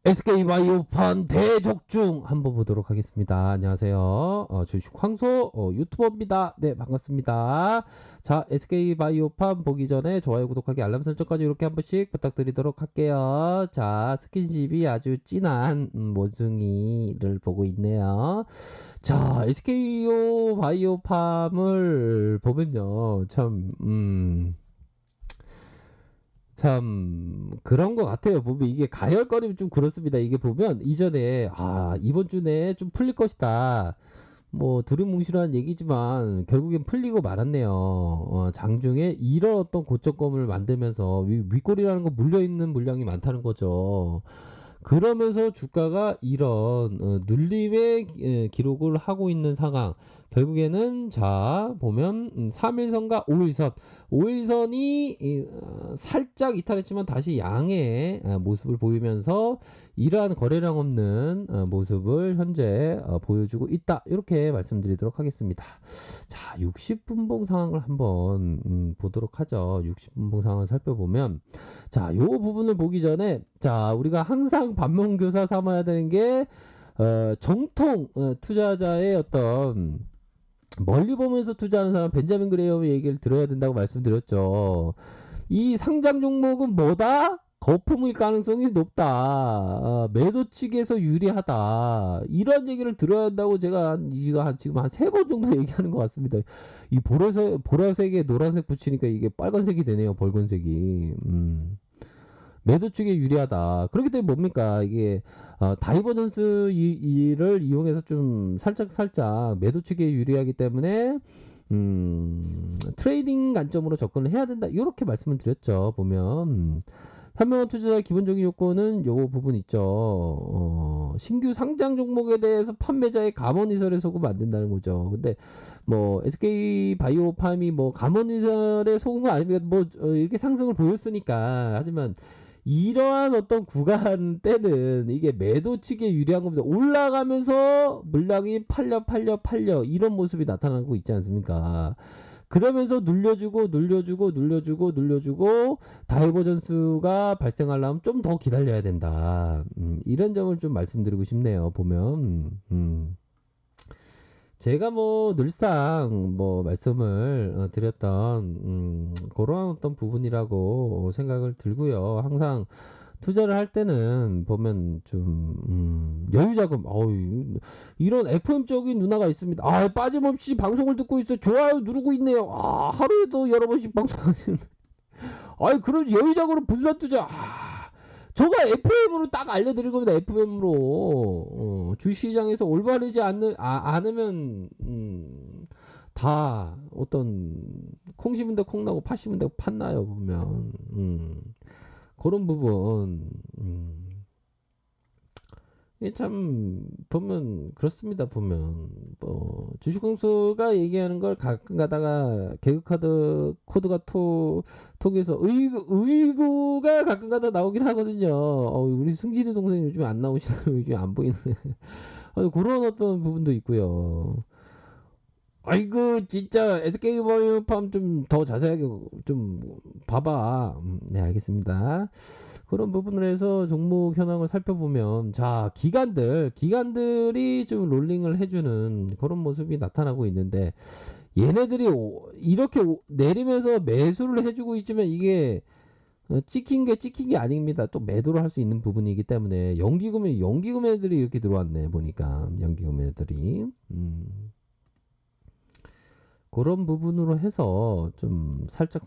SK바이오판 대적중 한번 보도록 하겠습니다. 안녕하세요. 주식 황소 유튜버입니다. 네, 반갑습니다. 자, SK바이오판 보기 전에 좋아요, 구독하기, 알람 설정까지 이렇게 한 번씩 부탁드리도록 할게요. 자, 스킨십이 아주 진한 모증이를 보고 있네요. 자, SKO 바이오팜을 보면요. 참 그런 것 같아요. 보면 이게 가열거리면 좀 그렇습니다. 이게 보면 이전에 이번 주 내에 좀 풀릴 것이다. 뭐 두루뭉실한 얘기지만 결국엔 풀리고 말았네요. 장중에 이런 어떤 고점검을 만들면서 윗골이라는 거 물려있는 물량이 많다는 거죠. 그러면서 주가가 이런 눌림의 기록을 하고 있는 상황. 결국에는 자 보면 3일선과 5일선 5일선이 살짝 이탈했지만 다시 양의 모습을 보이면서 이러한 거래량 없는 모습을 현재 보여주고 있다, 이렇게 말씀드리도록 하겠습니다. 자, 60분봉 상황을 한번 보도록 하죠. 60분봉 상황을 살펴보면 자, 요 부분을 보기 전에 자, 우리가 항상 반면교사 삼아야 되는 게 정통 투자자의 어떤 멀리 보면서 투자하는 사람, 벤자민 그레이엄의 얘기를 들어야 된다고 말씀드렸죠. 이 상장 종목은 뭐다? 거품일 가능성이 높다. 매도 측에서 유리하다. 이런 얘기를 들어야 한다고 제가 지금 한 3번 정도 얘기하는 것 같습니다. 이 보라색에 노란색 붙이니까 이게 빨간색이 되네요. 붉은색이. 매도 측에 유리하다. 그렇기 때문에 뭡니까? 이게 다이버전스 를 이용해서 좀 살짝 매도 측에 유리하기 때문에 트레이딩 관점으로 접근을 해야 된다, 이렇게 말씀을 드렸죠. 보면 현명한 투자자의 기본적인 요건은 요 부분 있죠. 신규 상장 종목에 대해서 판매자의 감언이설에 속으면 안 된다는 거죠. 근데 뭐 SK 바이오팜이 뭐 감언이설에 속은 거 아닙니까? 뭐 이렇게 상승을 보였으니까. 하지만 이러한 어떤 구간 때는 이게 매도 측에 유리한 겁니다. 올라가면서 물량이 팔려 이런 모습이 나타나고 있지 않습니까? 그러면서 눌려주고 다이버전스가 발생하려면 좀 더 기다려야 된다. 이런 점을 좀 말씀드리고 싶네요. 보면 제가 뭐 늘상 뭐 말씀을 드렸던 그런 어떤 부분이라고 생각을 들고요. 항상 투자를 할 때는 보면 좀 여유자금, 이런 FM적인 누나가 있습니다. 빠짐없이 방송을 듣고 있어, 좋아요 누르고 있네요. 하루에도 여러 번씩 방송하시는. 그럼 여유자금으로 분산 투자. 저가 FM으로 딱 알려드릴 겁니다. FM으로 주시장에서 올바르지 않으면 다 어떤 콩 심은 데 콩 나고 팥 심은 데 팥 나요. 보면 그런 부분 이게 참 보면 그렇습니다. 보면 뭐 주식공수가 얘기하는 걸 가끔 가다가 개그카드 코드가 톡에서 의구가 가끔 가다 나오긴 하거든요. 우리 승진이 동생 요즘에 안 나오시나요? 요즘에 안 보이는 그런 어떤 부분도 있고요. 아이고 진짜 SK바이오팜 좀 더 자세하게 좀 봐봐. 네, 알겠습니다. 그런 부분을 해서 종목 현황을 살펴보면 자, 기관들이 좀 롤링을 해주는 그런 모습이 나타나고 있는데, 얘네들이 이렇게 내리면서 매수를 해주고 있지만 이게 찍힌 게 아닙니다. 또 매도를 할 수 있는 부분이기 때문에 연기금 애들이 이렇게 들어왔네. 보니까 연기금 애들이 그런 부분으로 해서 좀 살짝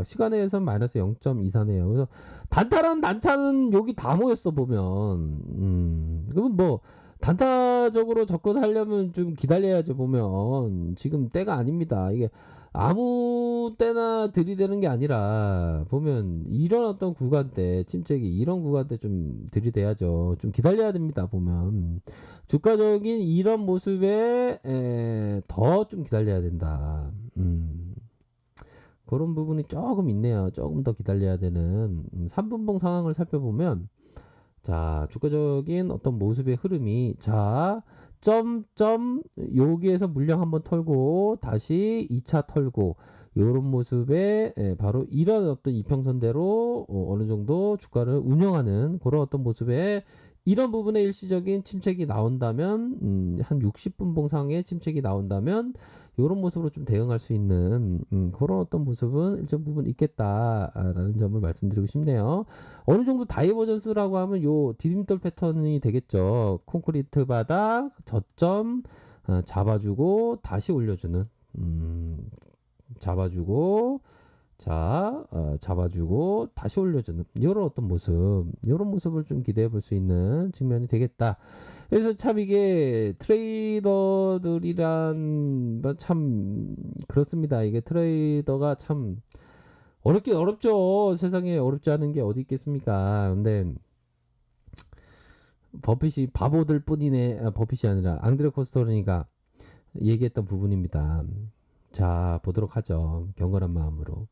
시간에선 마이너스 0.24네요. 그래서 단타는 여기 다 모였어. 보면 그러면 뭐 단타적으로 접근하려면 좀 기다려야죠. 보면 지금 때가 아닙니다. 이게 아무 때나 들이대는 게 아니라 보면 이런 어떤 구간대 침체기, 이런 구간대 좀 들이대야죠. 좀 기다려야 됩니다. 보면 주가적인 이런 모습에 더 좀 기다려야 된다. 그런 부분이 조금 있네요. 조금 더 기다려야 되는 3분봉 상황을 살펴보면 자, 주가적인 어떤 모습의 흐름이 자, 여기에서 물량 한번 털고 다시 2차 털고 요런 모습에 바로 이런 어떤 이평선대로 어느 정도 주가를 운영하는 그런 어떤 모습에 이런 부분에 일시적인 침체기 나온다면 한 60분 봉상의 침체기 나온다면 요런 모습으로 좀 대응할 수 있는 그런 어떤 모습은 일정 부분 있겠다라는 점을 말씀드리고 싶네요. 어느 정도 다이버전스라고 하면 요 디딤돌 패턴이 되겠죠. 콘크리트 바닥, 저점 잡아주고 다시 올려주는 잡아주고 잡아주고 다시 올려주는 이런 어떤 모습, 이런 모습을 좀 기대해 볼 수 있는 측면이 되겠다. 그래서 참 이게 트레이더들이란 참 그렇습니다. 이게 트레이더가 참 어렵긴 어렵죠. 세상에 어렵지 않은 게 어디 있겠습니까? 근데 버핏이 바보들 뿐이네. 버핏이 아니라 앙드레 코스토르니가 얘기했던 부분입니다. 자, 보도록 하죠. 경건한 마음으로.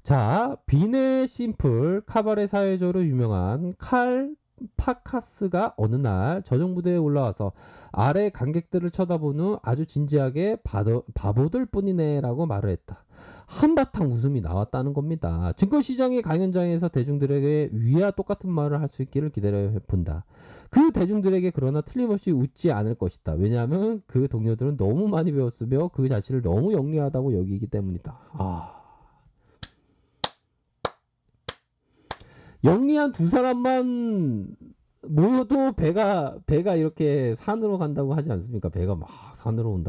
자, 빈의 심플 카바레 사회적으로 유명한 칼 파카스가 어느 날 저녁무대에 올라와서 아래 관객들을 쳐다본 후 아주 진지하게 바보들 뿐이네 라고 말을 했다. 한바탕 웃음이 나왔다는 겁니다. 증권시장의 강연장에서 대중들에게 위와 똑같은 말을 할 수 있기를 기다려 본다. 그 대중들에게 그러나 틀림없이 웃지 않을 것이다. 왜냐하면 그 동료들은 너무 많이 배웠으며 그 자신을 너무 영리하다고 여기기 때문이다. 영리한 두 사람만 모여도 배가 이렇게 산으로 간다고 하지 않습니까? 배가 막 산으로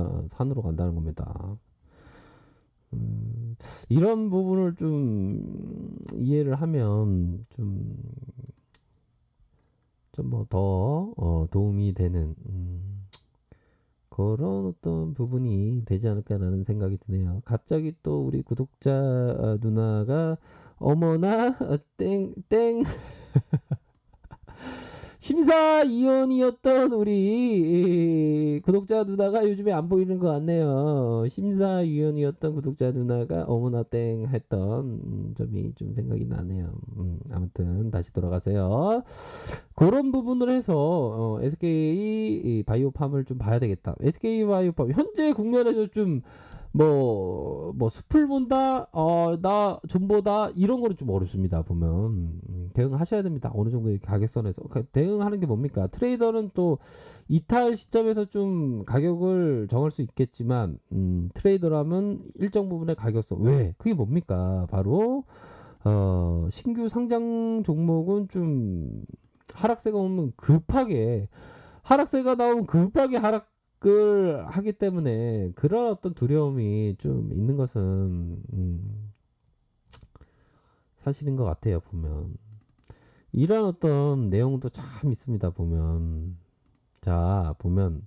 간다는 겁니다. 이런 부분을 좀 이해를 하면 좀 뭐 더 도움이 되는 그런 어떤 부분이 되지 않을까라는 생각이 드네요. 갑자기 또 우리 구독자 누나가 어머나 땡 심사위원이었던 우리 구독자 누나가 요즘에 안 보이는 것 같네요. 심사위원이었던 구독자 누나가 어머나 땡 했던 점이 좀 생각이 나네요. 아무튼 다시 돌아가세요. 그런 부분을 해서 SK 바이오팜을 좀 봐야 되겠다. SK 바이오팜 현재 국면에서 좀 뭐 숲을 본다, 나 존보다 이런 거는 좀 어렵습니다. 보면 대응하셔야 됩니다. 어느 정도의 가격선에서 대응하는 게 뭡니까? 트레이더는 또 이탈 시점에서 좀 가격을 정할 수 있겠지만 트레이더라면 일정 부분의 가격선 왜? 그게 뭡니까? 바로 신규 상장 종목은 좀 하락세가 오면 급하게 하락을 하기 때문에 그런 어떤 두려움이 좀 있는 것은 사실인 것 같아요. 보면 이런 어떤 내용도 참 있습니다. 보면 자 보면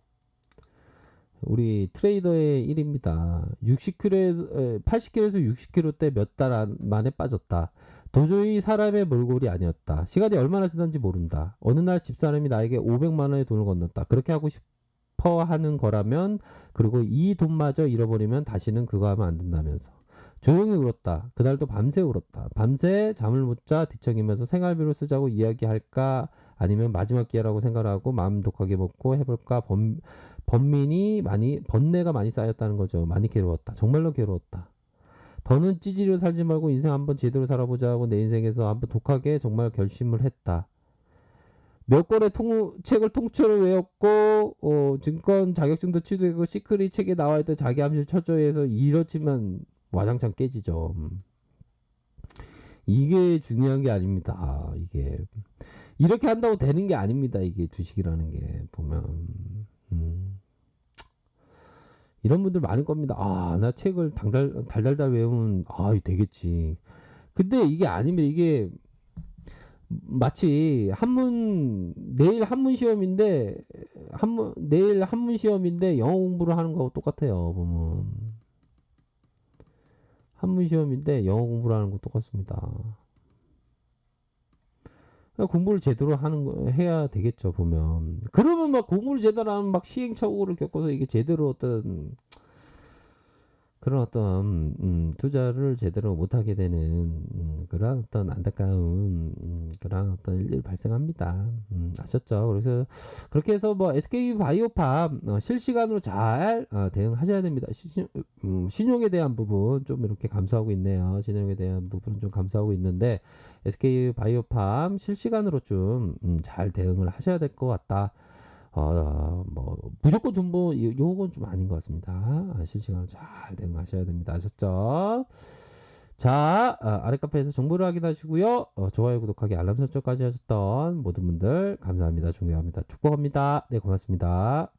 우리 트레이더의 일입니다. 80kg에서 60kg 때 몇 달 만에 빠졌다. 도저히 사람의 몰골이 아니었다. 시간이 얼마나 지난지 모른다. 어느 날 집사람이 나에게 500만 원의 돈을 건넸다. 그렇게 하고 싶어 하는 거라면 그리고 이 돈마저 잃어버리면 다시는 그거 하면 안 된다면서 조용히 울었다. 그날도 밤새 울었다. 밤새 잠을 못 자 뒤척이면서 생활비로 쓰자고 이야기할까 아니면 마지막 기회라고 생각하고 마음 독하게 먹고 해볼까 번뇌가 많이 쌓였다는 거죠. 많이 괴로웠다. 정말로 괴로웠다. 더는 찌질로 살지 말고 인생 한번 제대로 살아보자 하고 내 인생에서 한번 독하게 정말 결심을 했다. 몇 권의 책을 통째로 외웠고 증권 자격증도 취득하고 시크릿 책에 나와있던 자기 암시 철저히해서 이렇지만 와장창 깨지죠. 이게 중요한 게 아닙니다. 이게 이렇게 한다고 되는 게 아닙니다. 이게 주식이라는 게 보면 이런 분들 많을 겁니다. 나 책을 달달달 외우면 되겠지. 근데 이게 아니면 이게 마치 내일 한문 시험인데 영어 공부를 하는 거하고 똑같아요. 보면 한문 시험인데 영어 공부를 하는 거 똑같습니다. 공부를 제대로 해야 되겠죠. 보면 그러면 막 공부를 제대로 하면 막 시행착오를 겪어서 이게 제대로 어떤 그런 어떤 투자를 제대로 못하게 되는 그런 어떤 안타까운 그런 어떤 일들이 발생합니다. 아셨죠? 그래서 그렇게 해서 뭐 SK 바이오팜 실시간으로 잘 대응하셔야 됩니다. 신용에 대한 부분 좀 이렇게 감소하고 있네요. 신용에 대한 부분 좀 감소하고 있는데 SK 바이오팜 실시간으로 좀 잘 대응을 하셔야 될 것 같다. 뭐 무조건 정보 요건 좀 아닌 것 같습니다. 실시간으로 잘 대응하셔야 됩니다. 아셨죠? 자, 아래 카페에서 정보를 확인하시고요. 좋아요, 구독하기, 알람 설정까지 하셨던 모든 분들 감사합니다. 존경합니다. 축복합니다. 네, 고맙습니다.